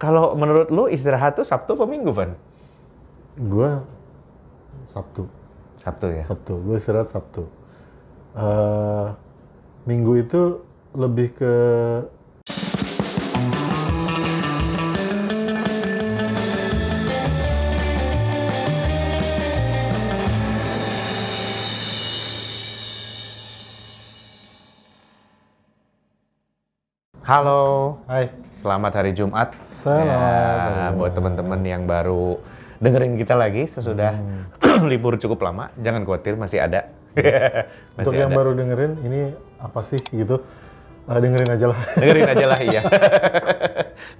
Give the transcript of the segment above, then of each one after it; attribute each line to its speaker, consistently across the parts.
Speaker 1: Kalau menurut lu istirahat tuh Sabtu apa Minggu, Van?
Speaker 2: Gue Sabtu.
Speaker 1: Sabtu ya?
Speaker 2: Sabtu, gue istirahat Sabtu. Minggu itu lebih ke
Speaker 1: Halo,
Speaker 2: Hai.
Speaker 1: selamat hari Jumat.
Speaker 2: Selamat hari Jumat.
Speaker 1: Buat teman-teman yang baru dengerin kita lagi sesudah libur cukup lama, jangan khawatir, masih ada.
Speaker 2: Untuk yang baru dengerin, ini apa sih gitu? Dengerin aja lah.
Speaker 1: Dengerin aja lah, iya.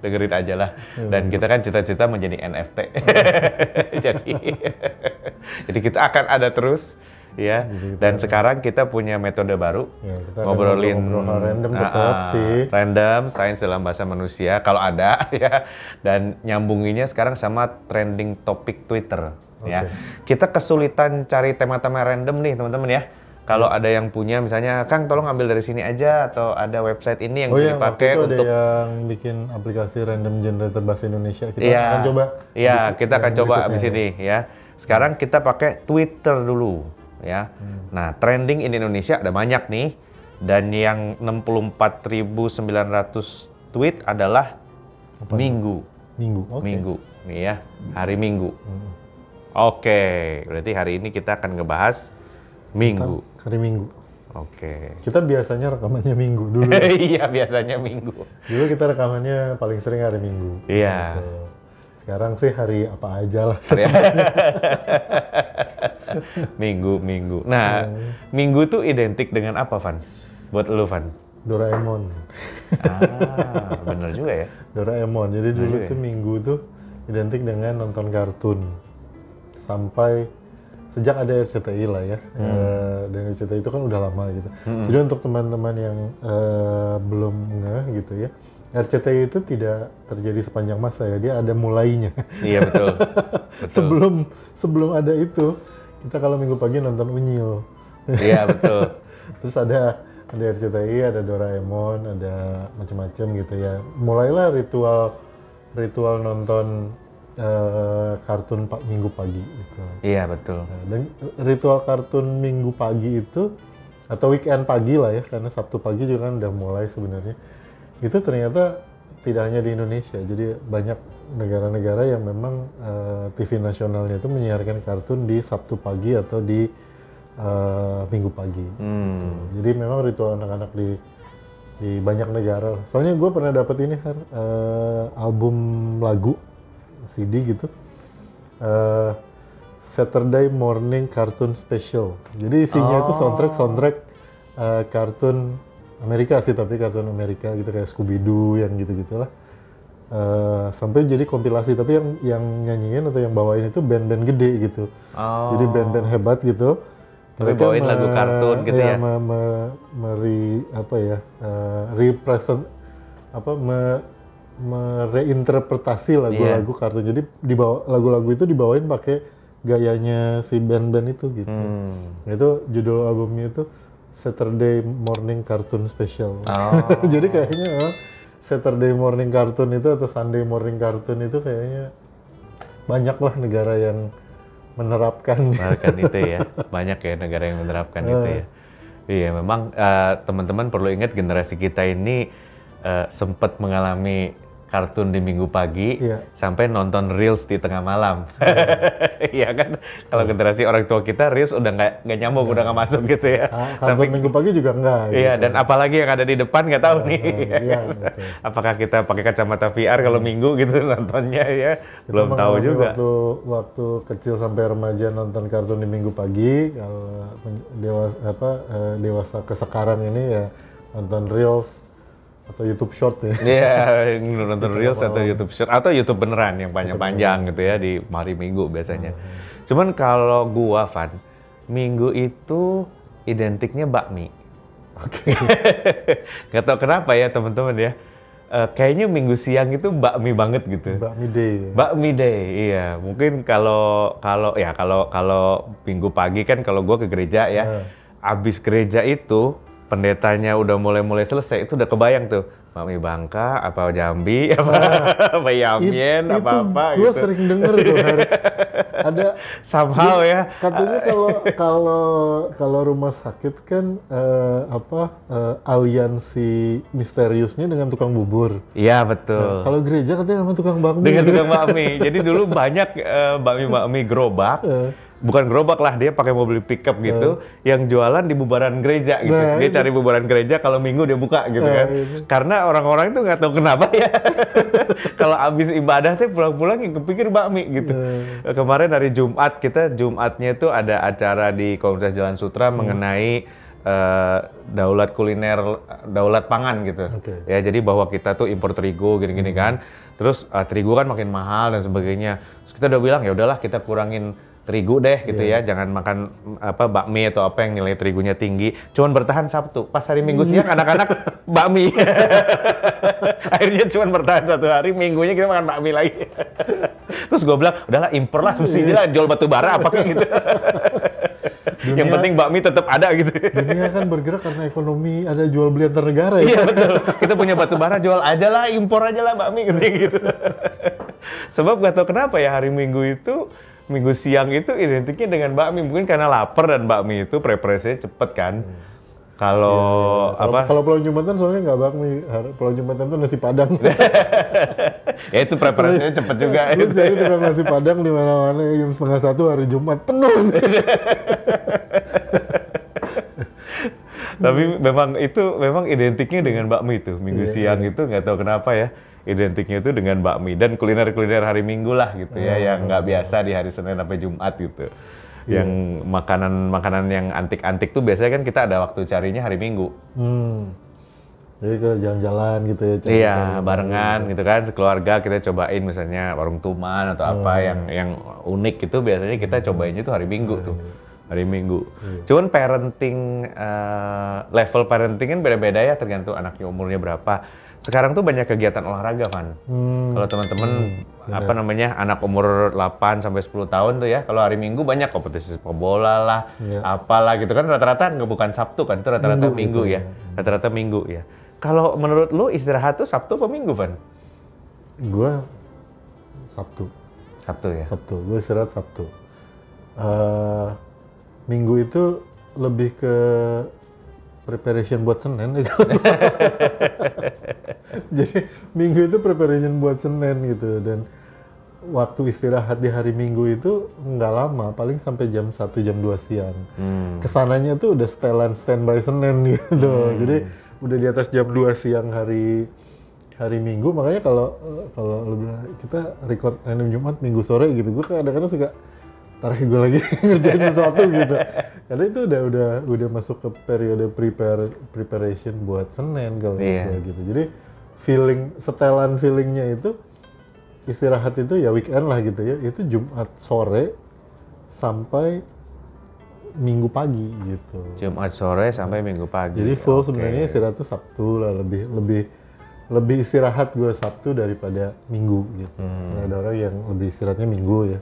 Speaker 1: Dengerin aja lah. Dan kita kan cita-cita menjadi NFT. Jadi kita akan ada terus. Ya, dan sekarang kita punya metode baru,
Speaker 2: Ya, kita
Speaker 1: ngobrolin
Speaker 2: ngobrol random tetap sih.
Speaker 1: Random, sains dalam bahasa manusia kalau ada ya, dan nyambunginnya sekarang sama trending topik Twitter. Ya, kita kesulitan cari tema-tema random nih teman-teman ya. Kalau ada yang punya misalnya, Kang tolong ambil dari sini aja, atau ada website ini yang bisa dipakai untuk
Speaker 2: ada yang bikin aplikasi random generator bahasa Indonesia. Kita
Speaker 1: Iya,
Speaker 2: akan coba.
Speaker 1: Iya, kita akan coba abis
Speaker 2: ya.
Speaker 1: ini ya. Sekarang kita pakai Twitter dulu. Ya, nah trending in Indonesia ada banyak nih, dan yang 64.900 tweet adalah Minggu. Minggu, nih ya, hari Minggu. Oke, berarti hari ini kita akan ngebahas Minggu.
Speaker 2: Hari Minggu.
Speaker 1: Oke.
Speaker 2: Kita biasanya rekamannya Minggu dulu.
Speaker 1: Iya, biasanya Minggu.
Speaker 2: Dulu kita rekamannya paling sering hari Minggu.
Speaker 1: Iya.
Speaker 2: Gitu. Sekarang sih hari apa aja lah.
Speaker 1: Minggu. Nah, Minggu tuh identik dengan apa, Van? Buat lu, Van?
Speaker 2: Doraemon.
Speaker 1: Bener juga ya.
Speaker 2: Doraemon. Jadi dulu tuh Minggu tuh identik dengan nonton kartun. Sampai sejak ada RCTI lah ya. Dan RCTI itu kan udah lama gitu. Jadi untuk teman-teman yang belum ngeh gitu ya, RCTI itu tidak terjadi sepanjang masa ya, dia ada mulainya.
Speaker 1: Iya betul.
Speaker 2: Sebelum ada itu, kita kalau Minggu pagi nonton Unyil.
Speaker 1: Iya betul.
Speaker 2: Terus ada RCTI, ada Doraemon, ada macam-macam gitu ya. Mulailah ritual nonton kartun Minggu pagi gitu.
Speaker 1: Iya betul.
Speaker 2: Nah, dan ritual kartun Minggu pagi itu, atau weekend pagi lah ya, karena Sabtu pagi juga kan udah mulai sebenarnya. Itu ternyata tidak hanya di Indonesia, jadi banyak negara-negara yang memang TV nasionalnya itu menyiarkan kartun di Sabtu pagi atau di Minggu pagi. Gitu. Jadi memang ritual anak-anak di banyak negara. Soalnya gue pernah dapat ini kan, album lagu CD gitu, Saturday Morning Cartoon Special. Jadi isinya itu soundtrack kartun Amerika sih, tapi kartun Amerika gitu kayak Scooby-Doo yang gitu-gitulah. Sampai jadi kompilasi, tapi yang nyanyiin atau yang bawain itu band-band gede gitu. Jadi band-band hebat gitu.
Speaker 1: Tapi bawain lagu kartun gitu ya.
Speaker 2: Mereinterpretasi lagu-lagu kartun. Jadi lagu-lagu itu dibawain pakai gayanya si band-band itu gitu. Itu judul albumnya itu Saturday Morning Cartoon Special. Jadi kayaknya Saturday Morning Cartoon itu atau Sunday Morning Cartoon itu kayaknya banyak lah negara yang menerapkan
Speaker 1: itu ya. Banyak ya negara yang menerapkan itu ya. Iya, memang teman-teman perlu ingat generasi kita ini sempat mengalami kartun di Minggu pagi sampai nonton Reels di tengah malam. Iya kan? Kalau generasi orang tua kita Reels udah nggak nyambung, udah nggak masuk gitu ya.
Speaker 2: Tapi Minggu pagi juga enggak.
Speaker 1: Iya, gitu. Dan apalagi yang ada di depan nggak tahu nih.
Speaker 2: Iya,
Speaker 1: apakah kita pakai kacamata VR kalau Minggu gitu nontonnya ya? Belum tahu juga.
Speaker 2: Waktu kecil sampai remaja nonton kartun di Minggu pagi, kalau dewasa ke sekarang ini ya nonton Reels atau YouTube Short ya.
Speaker 1: Iya, nonton Reels atau YouTube Short atau YouTube beneran yang panjang-panjang gitu ya di hari Minggu biasanya. Cuman kalau gua, Van, Minggu itu identiknya bakmi. Oke. Gak tau kenapa ya teman-teman ya. Kayaknya Minggu siang itu bakmi banget gitu.
Speaker 2: Bakmi day.
Speaker 1: Bakmi day, iya. Mungkin kalau Minggu pagi kan kalau gua ke gereja ya, abis gereja itu pendetanya udah mulai selesai, itu udah kebayang tuh. Bakmi Bangka, apa Jambi, apa Yamien, apa-apa
Speaker 2: gitu. Gue
Speaker 1: gitu.
Speaker 2: sering denger tuh, ada
Speaker 1: somehow ya.
Speaker 2: Katanya kalau rumah sakit kan aliansi misteriusnya dengan tukang bubur.
Speaker 1: Iya betul.
Speaker 2: Nah, kalau gereja katanya sama tukang bakmi.
Speaker 1: Dengan tukang bakmi. Jadi dulu banyak bakmi gerobak. Bukan gerobak lah, dia pakai mobil pickup gitu, yang jualan di bubaran gereja gitu.
Speaker 2: Nah,
Speaker 1: dia cari bubaran gereja, kalau minggu dia buka gitu kan. Karena orang-orang itu nggak tahu kenapa ya. Kalau abis ibadah tuh pulang-pulang yang kepikir bakmi gitu. Kemarin hari Jumat, Jumatnya itu ada acara di Komunitas Jalan Sutra mengenai daulat kuliner, daulat pangan gitu. Ya, jadi bahwa kita tuh impor terigu gini-gini kan. Terus terigu kan makin mahal dan sebagainya. Terus kita udah bilang ya udahlah kita kurangin terigu deh gitu ya, jangan makan bakmi atau apa yang nilai terigunya tinggi. Cuman bertahan Sabtu, pas hari Minggu siang anak-anak bakmi. Akhirnya cuman bertahan 1 hari, Minggunya kita makan bakmi lagi. Terus gue bilang, udahlah impor lah, subsidi lah, jual batu bara apa kayak gitu. Yang penting bakmi tetap ada gitu.
Speaker 2: Dunia kan bergerak karena ekonomi, ada jual beli antar negara ya.
Speaker 1: Iya betul, kita punya batu bara, jual aja lah, impor aja lah bakmi gitu. Sebab gak tau kenapa ya hari Minggu itu, Minggu siang itu identiknya dengan bakmi, mungkin karena lapar dan bakmi itu preparasinya cepet kan. Kalau
Speaker 2: Kalau Pulau Jumatan soalnya nggak bakmi, Pulau Jumatan tuh nasi Padang.
Speaker 1: Ya itu preparasinya cepet juga.
Speaker 2: Lu cari tukang nasi Padang di mana-mana jam 12:30 hari Jumat penuh.
Speaker 1: Tapi memang identiknya dengan bakmi itu. Minggu siang itu nggak tahu kenapa ya. Identiknya itu dengan bakmi dan kuliner-kuliner hari Minggu lah gitu ya, yang nggak biasa di hari Senin sampai Jumat gitu. Yang makanan-makanan yang antik-antik tuh biasanya kan kita ada waktu carinya hari Minggu.
Speaker 2: Jadi ke jalan-jalan gitu ya.
Speaker 1: Iya, barengan gitu kan, sekeluarga kita cobain misalnya warung Tuman atau apa yang unik gitu, biasanya kita cobainnya tuh hari Minggu tuh. Hari Minggu. Cuman parenting, level parenting kan beda-beda ya, tergantung anaknya umurnya berapa. Sekarang tuh banyak kegiatan olahraga, Van. Kalau teman-teman anak umur 8 sampai 10 tahun tuh ya, kalau hari Minggu banyak kompetisi sepak bola lah, apalah gitu kan, rata-rata bukan Sabtu kan, itu rata-rata Minggu ya. Rata-rata Minggu ya. Kalau menurut lu istirahat tuh Sabtu apa Minggu, Van?
Speaker 2: Gua Sabtu.
Speaker 1: Sabtu ya.
Speaker 2: Sabtu. Gue istirahat Sabtu. Minggu itu lebih ke preparation buat Senin itu. Jadi Minggu itu preparation buat Senin gitu, dan waktu istirahat di hari Minggu itu nggak lama, paling sampai jam 1 jam 2 siang. Kesananya tuh udah standby Senin gitu. Jadi udah di atas jam 2 siang hari Minggu. Makanya kalau kita record random Jumat Minggu sore gitu, gue kadang-kadang suka tarik gue lagi ngerjain sesuatu gitu. Karena itu udah masuk ke periode preparation buat Senin kalau gue gitu. Jadi setelan feelingnya itu istirahat itu ya weekend lah gitu ya. Itu Jumat sore sampai Minggu pagi gitu.
Speaker 1: Jumat sore sampai Minggu pagi.
Speaker 2: Jadi full sebenarnya istirahat tuh Sabtu lah, lebih istirahat gue Sabtu daripada Minggu gitu. Ada orang yang lebih istirahatnya Minggu ya.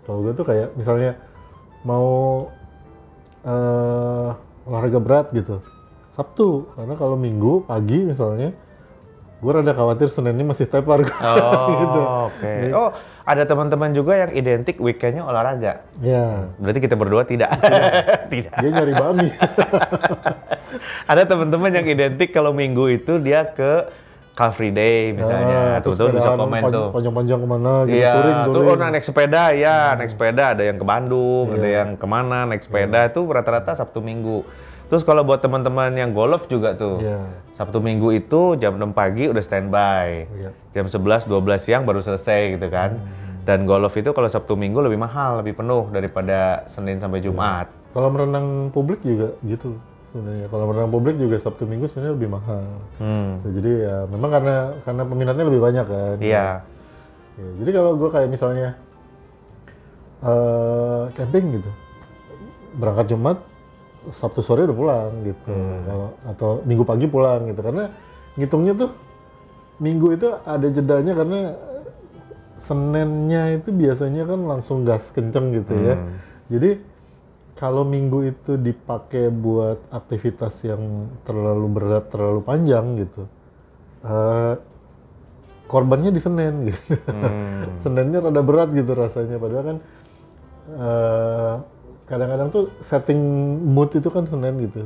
Speaker 2: Kalau gue tuh kayak misalnya mau olahraga berat gitu, Sabtu. Karena kalau Minggu pagi misalnya, gue rada khawatir Seninnya masih tepar gitu.
Speaker 1: Oh, ada teman-teman juga yang identik weekendnya olahraga.
Speaker 2: Ya.
Speaker 1: Berarti kita berdua tidak. Tidak.
Speaker 2: Dia nyari bakmi.
Speaker 1: Ada teman-teman yang identik kalau Minggu itu dia ke Car Free Day misalnya, tuh bisa komen tuh.
Speaker 2: Panjang-panjang kemana gitu,
Speaker 1: iya,
Speaker 2: touring.
Speaker 1: Naik sepeda ya, naik sepeda, ada yang ke Bandung, ada yang kemana naik sepeda, itu rata-rata Sabtu Minggu. Terus kalau buat teman-teman yang golf juga tuh, Sabtu Minggu itu jam 6 pagi udah standby, jam 11-12 siang baru selesai gitu kan. Dan golf itu kalau Sabtu Minggu lebih mahal, lebih penuh daripada Senin sampai Jumat.
Speaker 2: Kalau merenang publik juga gitu sebenarnya. Kalau merenang publik juga Sabtu Minggu sebenarnya lebih mahal. Jadi ya memang karena peminatnya lebih banyak kan.
Speaker 1: Iya.
Speaker 2: Ya, jadi kalau gue kayak misalnya camping gitu, berangkat Jumat, Sabtu sore udah pulang gitu. Atau Minggu pagi pulang gitu. Karena ngitungnya tuh Minggu itu ada jedanya, karena Seninnya itu biasanya kan langsung gas kenceng gitu ya. Jadi kalau minggu itu dipakai buat aktivitas yang terlalu berat, terlalu panjang gitu, korbannya di Senin gitu. Seninnya rada berat gitu rasanya, padahal kan kadang-kadang tuh setting mood itu kan Senin gitu.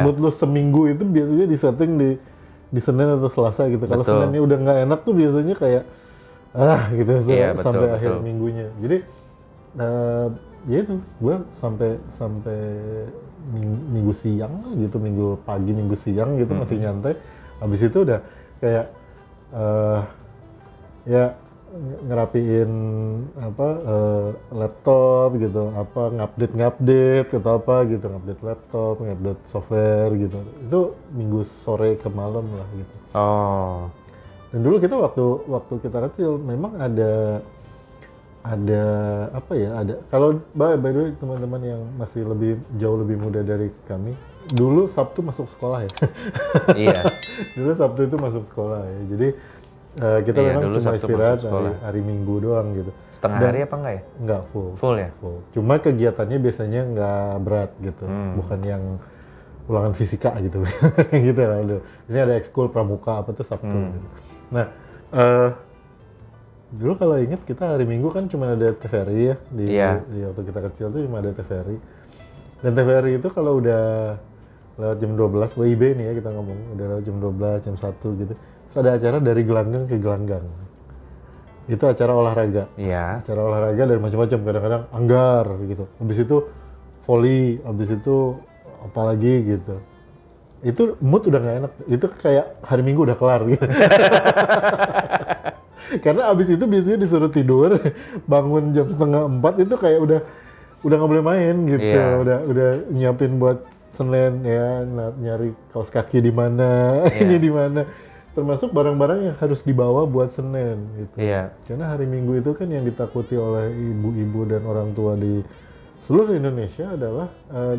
Speaker 2: Mood lu seminggu itu biasanya disetting di Senin atau Selasa gitu. Kalau Seninnya udah nggak enak tuh biasanya kayak gitu sampai akhir minggunya. Jadi ya itu gue sampai minggu siang lah gitu, minggu pagi minggu siang gitu masih nyantai. Habis itu udah kayak ya ngerapiin laptop gitu, ngupdate atau apa gitu, ngupdate laptop, ngupdate software gitu. Itu minggu sore ke malam lah gitu.
Speaker 1: Oh.
Speaker 2: Dan dulu kita waktu kita kecil memang ada apa ya, ada kalau by the way teman-teman yang masih jauh lebih muda dari kami, dulu Sabtu masuk sekolah ya.
Speaker 1: Iya.
Speaker 2: Dulu Sabtu itu masuk sekolah ya. Jadi kita memang cuma istirahat hari Minggu doang gitu.
Speaker 1: Setengah hari apa enggak ya?
Speaker 2: Enggak, full.
Speaker 1: Full ya?
Speaker 2: Full. Cuma kegiatannya biasanya nggak berat gitu. Bukan yang ulangan fisika gitu. Gitu lah. Biasanya ada ekskul pramuka apa tuh Sabtu gitu. Nah, dulu kalau ingat kita hari Minggu kan cuma ada TVRI ya. Di waktu kita kecil tuh cuma ada TVRI. Dan TVRI itu kalau udah lewat jam 12, WIB nih ya kita ngomong, udah lewat jam 12, jam 1 gitu. Terus ada acara dari gelanggang ke gelanggang. Itu acara olahraga.
Speaker 1: Iya.
Speaker 2: Acara olahraga dari macam-macam, kadang-kadang anggar gitu. Habis itu volley, habis itu apalagi gitu. Itu mood udah nggak enak. Itu kayak hari Minggu udah kelar gitu. Karena abis itu biasanya disuruh tidur, bangun jam 3:30 itu kayak udah nggak boleh main gitu. Udah nyiapin buat Senin ya, nyari kaos kaki di mana, ini di mana. Termasuk barang-barang yang harus dibawa buat Senin gitu. Karena hari Minggu itu kan yang ditakuti oleh ibu-ibu dan orang tua di seluruh Indonesia adalah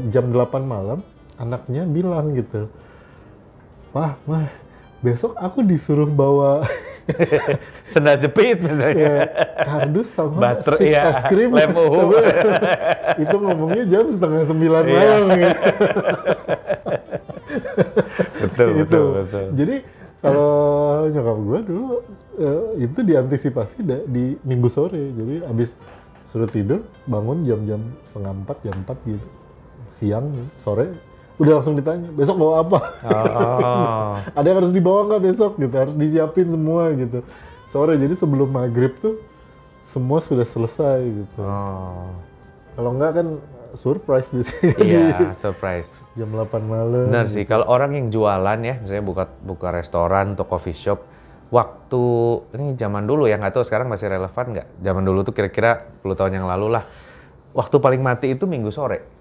Speaker 2: jam 8 malam anaknya bilang gitu, "Pak, Mah, besok aku disuruh bawa
Speaker 1: sendal jepit misalnya,
Speaker 2: kardus sama stick es krim." Itu ngomongnya jam 8:30 malam gitu.
Speaker 1: Betul.
Speaker 2: Jadi kalau nyokap gue dulu itu diantisipasi di Minggu sore. Jadi abis suruh tidur, bangun jam 3:30, jam 4 gitu. Siang, sore, udah langsung ditanya, besok bawa apa? Ada yang harus dibawa nggak besok gitu, harus disiapin semua gitu. Sore, jadi sebelum maghrib tuh semua sudah selesai gitu. Kalau nggak kan surprise biasanya.
Speaker 1: Iya, surprise.
Speaker 2: Jam 8 malam.
Speaker 1: Benar sih, kalau orang yang jualan ya, misalnya buka restoran atau coffee shop, waktu, ini zaman dulu ya, nggak tahu sekarang masih relevan nggak? Zaman dulu tuh kira-kira 10 tahun yang lalu lah, waktu paling mati itu Minggu sore.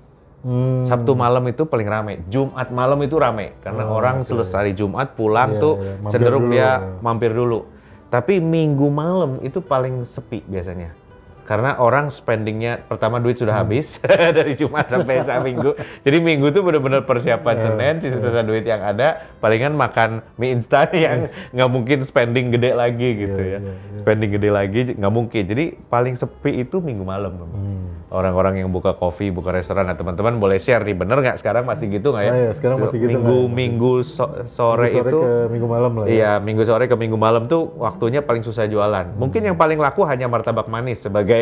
Speaker 1: Sabtu malam itu paling ramai, Jumat malam itu ramai, karena orang selesai Jumat pulang cenderung dia mampir dulu. Tapi Minggu malam itu paling sepi biasanya. Karena orang spendingnya, pertama duit sudah habis dari Jumat sampai Minggu. Jadi Minggu tuh benar-benar persiapan Senin, sisa-sisa duit yang ada, palingan makan mie instan yang nggak mungkin spending gede lagi gitu ya. Spending gede lagi nggak mungkin. Jadi paling sepi itu Minggu malam. Orang-orang yang buka kopi, buka restoran, nah teman-teman boleh share nih, bener nggak sekarang masih gitu nggak ya?
Speaker 2: Sekarang masih gitu.
Speaker 1: Minggu sore itu
Speaker 2: ke Minggu malam lah ya.
Speaker 1: Iya, Minggu sore ke Minggu malam tuh waktunya paling susah jualan. Mungkin yang paling laku hanya martabak manis sebagai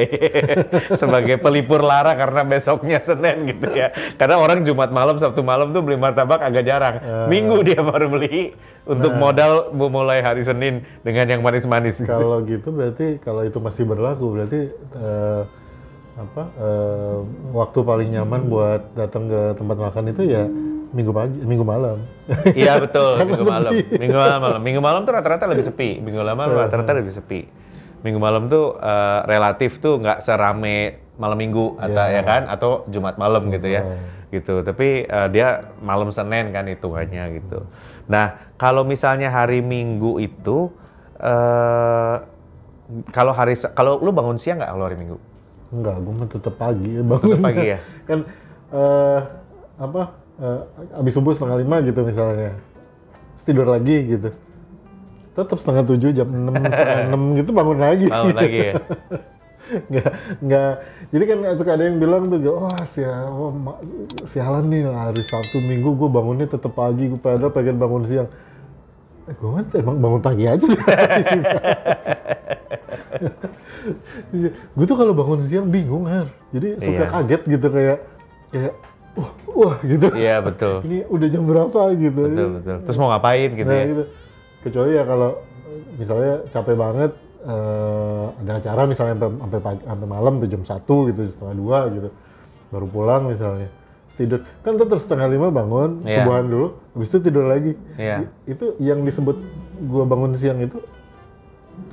Speaker 1: pelipur lara karena besoknya Senin gitu ya. Karena orang Jumat malam, Sabtu malam tuh beli martabak agak jarang. Minggu dia baru beli untuk modal mulai hari Senin dengan yang manis-manis.
Speaker 2: Kalau gitu berarti, kalau itu masih berlaku berarti waktu paling nyaman buat datang ke tempat makan itu ya Minggu malam.
Speaker 1: Iya betul, Minggu malam tuh rata-rata lebih sepi. Minggu malam rata-rata lebih sepi. Minggu malam tuh relatif tuh nggak serame malam Minggu atau ya kan, atau Jumat malam gitu ya. Gitu. Tapi dia malam Senin kan hitungannya gitu. Nah, kalau misalnya hari Minggu itu kalau lu bangun siang nggak kalau hari Minggu?
Speaker 2: Enggak, gue mah tetap pagi bangun.
Speaker 1: Tetap pagi ya?
Speaker 2: Kan abis subuh 4:30 gitu misalnya. Terus tidur lagi gitu. Tetap 6:30, jam 6, 6:30 gitu bangun lagi.
Speaker 1: Bangun lagi ya?
Speaker 2: nggak. Jadi kan suka ada yang bilang tuh, wah sialan nih hari Sabtu Minggu gue bangunnya tetap pagi, gue padahal pengen bangun siang. Gue kan emang bangun pagi aja. Gue tuh kalau bangun siang bingung, Har. Jadi suka kaget gitu kayak wah gitu.
Speaker 1: Iya betul.
Speaker 2: Ini udah jam berapa gitu.
Speaker 1: Betul. Terus mau ngapain gitu ya?
Speaker 2: Gitu. Kecuali ya kalau misalnya capek banget, ada acara misalnya sampai malam tuh jam 1 gitu, setengah 2 gitu, baru pulang misalnya. Tidur kan terus setengah 5 bangun, subuhan dulu, habis itu tidur lagi. Itu yang disebut gua bangun siang itu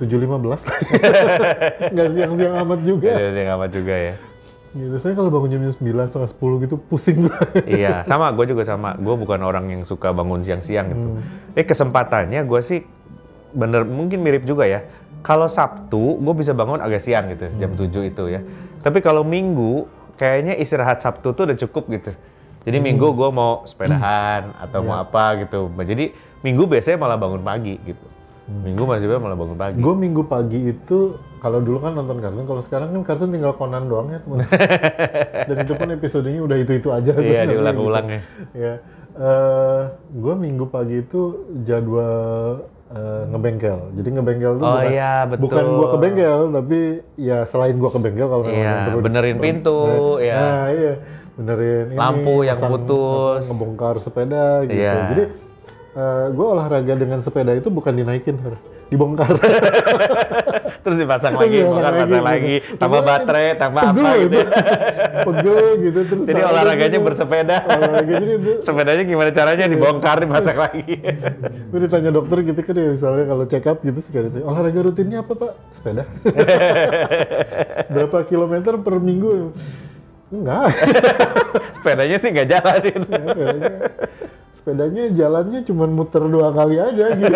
Speaker 2: 7.15. Nggak siang-siang amat juga.
Speaker 1: Siang amat juga ya.
Speaker 2: Gitu, soalnya kalau bangun jam 9, setengah 10 gitu pusing gue.
Speaker 1: Iya, sama, gue juga sama. Gue bukan orang yang suka bangun siang-siang gitu. Kesempatannya gue sih bener, mungkin mirip juga ya. Kalau Sabtu, gue bisa bangun agak siang gitu, jam 7 itu ya. Tapi kalau Minggu, kayaknya istirahat Sabtu tuh udah cukup gitu. Jadi Minggu gue mau sepedahan atau mau apa gitu. Jadi Minggu biasanya malah bangun pagi gitu. Minggu masih malah bangun pagi.
Speaker 2: Gue Minggu pagi itu, kalau dulu kan nonton kartun, kalau sekarang kan kartun tinggal Conan doang ya teman. Dan itu pun episodenya udah itu aja.
Speaker 1: Iya, diulang-ulang gitu.
Speaker 2: Ya. Gue Minggu pagi itu jadwal ngebengkel. Jadi ngebengkel tuh bukan gue ke bengkel, tapi ya selain gue ke bengkel kalau memang perlu
Speaker 1: benerin pintu, ya.
Speaker 2: Nah, iya, benerin
Speaker 1: lampu yang putus,
Speaker 2: ngebongkar sepeda gitu. Jadi gue olahraga dengan sepeda itu bukan dinaikin, dibongkar.
Speaker 1: Terus dipasang lagi, pasang lagi, tambah baterai, tambah apa gitu.
Speaker 2: Pegel gitu. Terus
Speaker 1: jadi olahraganya bersepeda. Sepedanya gimana caranya dibongkar, dipasang lagi.
Speaker 2: Gue ditanya dokter gitu kan ya, misalnya kalau check up gitu sekarang itu, olahraga rutinnya apa Pak? Sepeda. Berapa kilometer per minggu? Enggak.
Speaker 1: Sepedanya sih nggak jalan itu.
Speaker 2: Sepedanya jalannya cuma muter 2 kali aja gitu.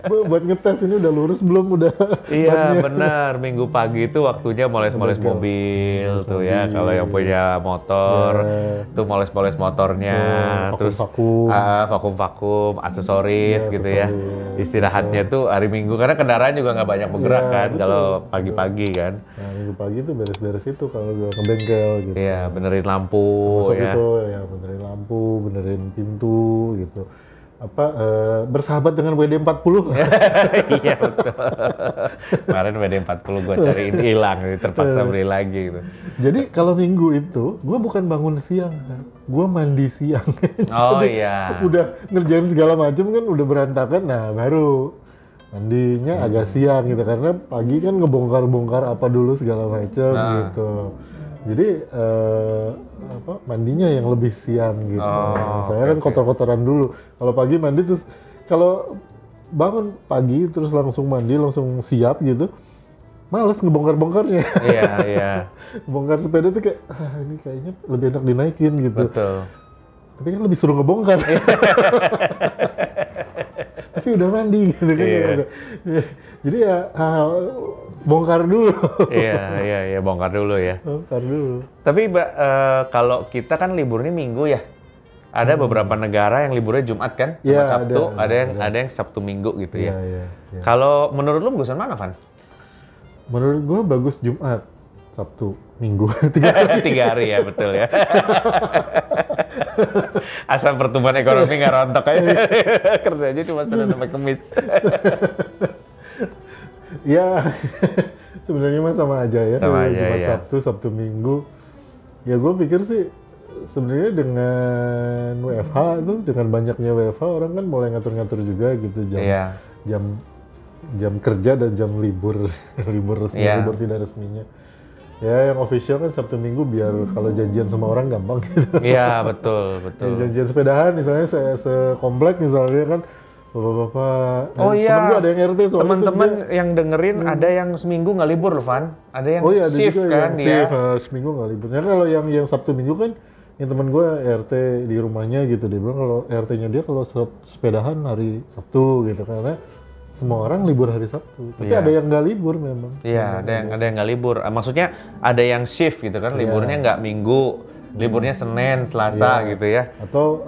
Speaker 2: Buat ngetes ini udah lurus belum, udah.
Speaker 1: Iya benar, Minggu pagi itu waktunya moles-moles mobil tuh ya. Kalau yang punya motor tuh moles-moles motornya, terus vakum-vakum, aksesoris gitu ya. Istirahatnya tuh hari Minggu karena kendaraan juga nggak banyak bergerak kan kalau pagi-pagi kan.
Speaker 2: Nah, Minggu pagi tuh beres-beres itu kalau gue ke bengkel gitu.
Speaker 1: Iya, benerin lampu ya.
Speaker 2: Itu ya, benerin lampu, benerin pintu gitu. Bersahabat dengan WD-40.
Speaker 1: Iya betul. Kemarin WD-40 gue cariin hilang, terpaksa beli lagi gitu.
Speaker 2: Jadi kalau Minggu itu, gue bukan bangun siang, gue mandi siang.
Speaker 1: Oh iya.
Speaker 2: Udah ngerjain segala macam kan, udah berantakan, nah baru mandinya agak siang gitu. Karena pagi kan ngebongkar-bongkar apa dulu segala macam gitu. Jadi mandinya yang lebih siang gitu. Saya kan kotor-kotoran dulu. Kalau pagi mandi terus, kalau bangun pagi terus langsung mandi, langsung siap gitu, males ngebongkar-bongkarnya.
Speaker 1: Iya.
Speaker 2: Bongkar sepeda tuh kayak, ini kayaknya lebih enak dinaikin gitu.
Speaker 1: Betul.
Speaker 2: Tapi kan lebih suruh ngebongkar. Tapi udah mandi gitu kan. Jadi ya bongkar dulu.
Speaker 1: Iya, bongkar dulu ya.
Speaker 2: Bongkar dulu.
Speaker 1: Tapi kalau kita kan liburnya Minggu ya. Ada beberapa negara yang liburnya Jumat kan, Jumat Sabtu, ada yang Sabtu Minggu gitu ya.
Speaker 2: Iya.
Speaker 1: Kalau menurut lu bagusan mana, Van?
Speaker 2: Menurut gua bagus Jumat, Sabtu, Minggu.
Speaker 1: 3 hari ya, betul ya. Asal pertumbuhan ekonomi nggak rontok aja. Kerjanya cuma Senin sampai Kamis.
Speaker 2: Ya, sebenarnya mah sama aja ya.
Speaker 1: Sama aja,
Speaker 2: Jumat,
Speaker 1: ya.
Speaker 2: Sabtu Minggu. Ya gue pikir sih sebenarnya dengan WFH tuh, dengan banyaknya WFH orang kan mulai ngatur-ngatur juga gitu jam kerja dan jam libur, libur resmi, libur tidak resminya. Ya yang official kan Sabtu Minggu biar kalau janjian sama orang gampang gitu.
Speaker 1: Iya, betul.
Speaker 2: Janjian sepedahan misalnya sekomplek misalnya kan. Bapak-bapak, temen gue ada yang RT soalnya.
Speaker 1: Teman-teman yang dengerin ada yang seminggu nggak libur loh, Van. Ada yang shift kan dia.
Speaker 2: Seminggu nggak libur. Nah, kalau yang Sabtu Minggu kan, yang teman gue RT di rumahnya gitu, dia bilang kalau RT-nya dia kalau sepedahan hari Sabtu gitu, karena semua orang libur hari Sabtu. Tapi ada yang nggak libur memang.
Speaker 1: Iya, ada yang nggak libur. Maksudnya ada yang shift gitu kan, liburnya nggak Minggu, liburnya Senin, Selasa gitu ya.
Speaker 2: Atau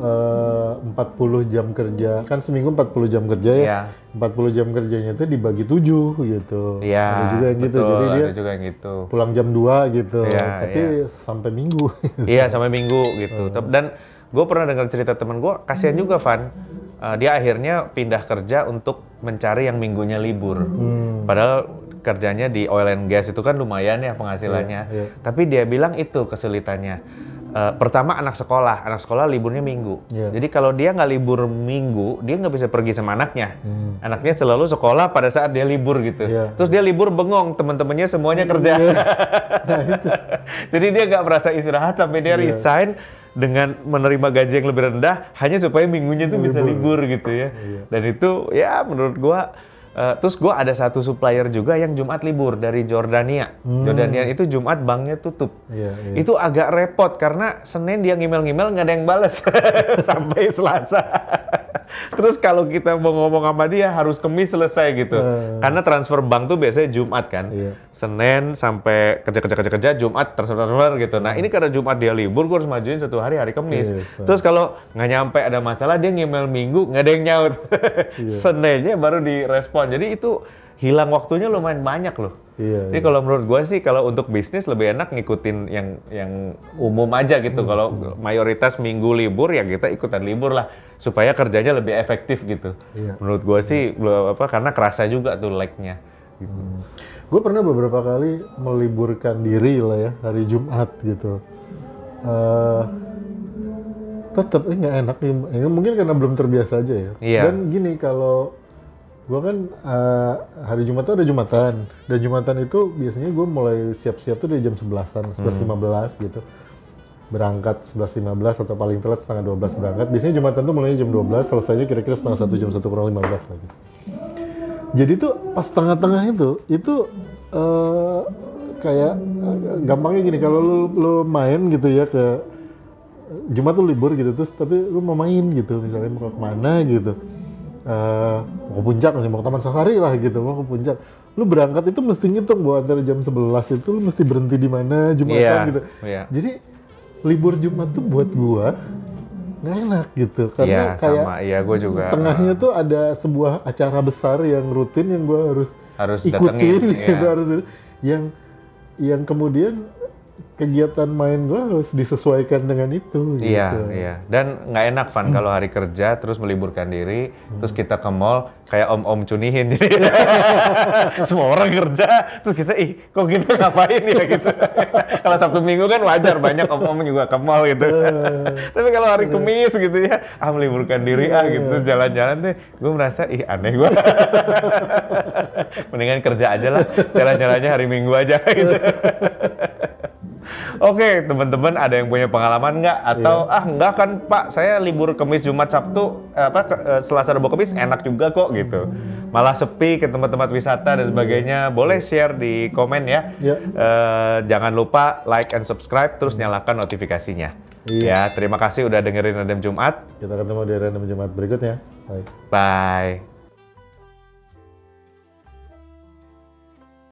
Speaker 2: 40 jam kerja, kan seminggu 40 jam kerja ya. 40 jam kerjanya itu dibagi 7 gitu.
Speaker 1: Iya,
Speaker 2: ada juga yang gitu.
Speaker 1: betul,
Speaker 2: Jadi dia
Speaker 1: ada juga yang gitu.
Speaker 2: pulang jam 2 gitu. Tapi sampai Minggu.
Speaker 1: Iya, sampai Minggu gitu. Dan gue pernah dengar cerita temen gue, kasihan juga Van. Dia akhirnya pindah kerja untuk mencari yang minggunya libur. Padahal kerjanya di oil and gas itu kan lumayan ya penghasilannya. Tapi dia bilang itu kesulitannya. Pertama anak sekolah liburnya Minggu. Jadi kalau dia nggak libur Minggu, dia nggak bisa pergi sama anaknya. Anaknya selalu sekolah pada saat dia libur gitu. Terus dia libur bengong, teman-temannya semuanya kerja.
Speaker 2: Nah, itu.
Speaker 1: Jadi dia nggak merasa istirahat sampai dia resign dengan menerima gaji yang lebih rendah hanya supaya minggunya tuh bisa libur gitu ya. Dan itu ya menurut gua terus gue ada satu supplier juga yang Jumat libur dari Jordania. Jordania itu Jumat banknya tutup. Itu agak repot karena Senin dia ngimel-ngimel nggak ada yang bales sampai Selasa. Terus kalau kita mau ngomong sama dia harus Kamis selesai gitu. Karena transfer bank tuh biasanya Jumat kan. Senin sampai kerja Jumat transfer gitu. Nah ini karena Jumat dia libur, gue harus majuin satu hari Kamis. Terus kalau nggak nyampe ada masalah dia ngemail Minggu nggak ada yang nyaut. Seninnya baru direspon. Jadi itu hilang waktunya lumayan banyak loh. Jadi kalau menurut gue sih kalau untuk bisnis lebih enak ngikutin yang umum aja gitu. Kalau mayoritas Minggu libur ya kita ikutan libur lah supaya kerjanya lebih efektif gitu. Menurut gue sih karena kerasa juga tuh lag-nya. Gitu.
Speaker 2: Gue pernah beberapa kali meliburkan diri lah ya hari Jumat gitu. Tetap nggak enak ya. Mungkin karena belum terbiasa aja ya. Dan gini kalau gue kan hari Jumat tuh ada Jumatan. Dan Jumatan itu biasanya gue mulai siap-siap tuh dari jam 11-an, 11.15 gitu. Berangkat 11.15 atau paling telat setengah 12 berangkat. Biasanya Jumatan tuh mulainya jam 12, selesainya kira-kira setengah 1, jam 1 kurang 15 lah gitu. Jadi tuh pas tengah-tengah itu kayak gampangnya gini, kalau lu main gitu ya ke Jumat tuh libur gitu, terus tapi lu mau main gitu, misalnya mau kemana gitu. Mau ke puncak, mau ke taman safari lah gitu, mau ke puncak. Lu berangkat itu mesti ngitung bahwa antara jam 11 itu lu mesti berhenti di mana Jumatan gitu. Jadi libur Jumat tuh buat gua nggak enak gitu, karena kayak
Speaker 1: gua juga.
Speaker 2: Tengahnya tuh ada sebuah acara besar yang rutin yang gua harus ikutin gitu, harus yang kemudian kegiatan main gue harus disesuaikan dengan itu.
Speaker 1: Iya. Dan nggak enak Van kalau hari kerja terus meliburkan diri, terus kita ke mall kayak om-om cunihin. Jadi semua orang kerja, terus kita kok kita ngapain ya gitu. Kalau Sabtu Minggu kan wajar banyak om-om juga ke mall gitu. Tapi kalau hari Kamis gitu ya, meliburkan diri gitu, jalan-jalan tuh gue merasa aneh gue. Mendingan kerja aja lah, jalan-jalannya hari Minggu aja gitu. Oke, teman-teman ada yang punya pengalaman nggak? Atau nggak kan Pak, saya libur Kamis, Jumat, Sabtu, Selasa, Rabu, Kamis enak juga kok gitu. Malah sepi ke tempat-tempat wisata dan sebagainya. Boleh share di komen ya. Jangan lupa like and subscribe, terus nyalakan notifikasinya. Ya, terima kasih udah dengerin Random Jumat.
Speaker 2: Kita ketemu di Random Jumat berikutnya.
Speaker 1: Bye.